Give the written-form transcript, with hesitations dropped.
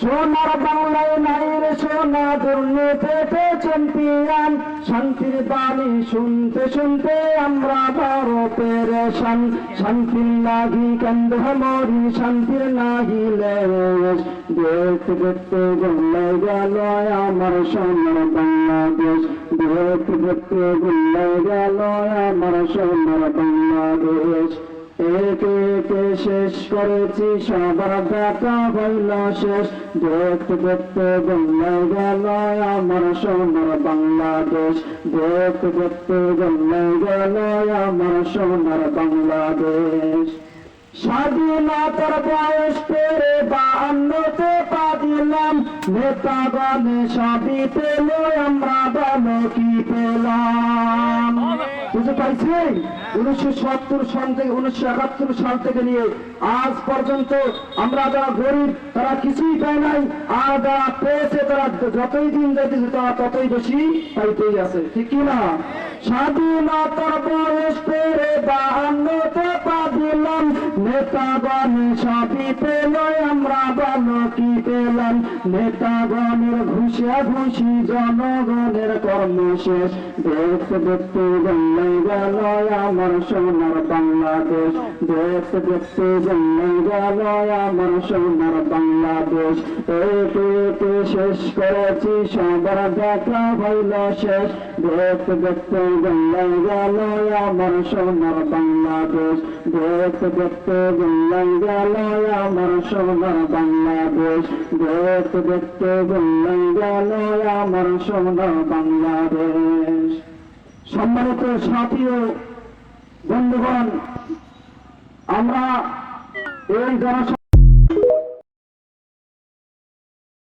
সোনার বাংলায় নাই রে সোনা দুর্নীতিতে চ্যাম্পিয়ন, শান্তির বাণী শুনতে শুনতে আমরা বড় পেরেশান। শান্তির লাগি কান্দ মরি, শান্তির লাগি লেশ, দেখতে দেখতে গলে গেল আমার সোনার বাংলাদেশ, দেখতে দেখতে গলে গেল আমার সোনার বাংলাদেশ। একে একে শেষ করেছি সবার দেখা হইল শেষ, দেখতে দেখতে গলে গেল আমার সোনার বাংলাদেশ, দেখতে দেখতে গলে গেল আমার সোনার বাংলাদেশ। স্বাধীনতার বয়স পেরে 52তে পা দিলাম, নেতাগণে সবই পেল, আমরা বলো কি পেলাম। বুঝতে পারছি 1970 সাল থেকে 1971 সাল থেকে নিয়ে আজ পর্যন্ত আমরা যারা গরিব তারা কিছুই পায় নাই, আর যারা পেয়েছে তারা যতই দিন যাইতেছে তারা ততই বেশি পাইতেই আছে, ঠিক কিনা? স্বাধীনতার বয়স পেরে 52তে পা দিলাম, নেতাগণে সবই পেল, আমরা বলো কি পেলাম। নেতাগণের ঘুষে ঘুষি জনগণের কর্ম শেষ, দেখতে দেখতে গলে গেল আমার সোনার বাংলাদেশ, দেখতে দেখতে গলে গেল আমার সোনার বাংলাদেশ। একে একে শেষ করেছি সবার দেখা হইল শেষ, দেখতে দেখতে গলে গেল আমার সোনার বাংলাদেশ, দেখতে দেখতে গলে গেল আমার সোনার বাংলাদেশ, দেখতে দেখতে গলে গেল আমার সোনার বাংলাদেশ। সম্মানিত সাথী ও বন্ধুগণ, আমরা এই জনসভা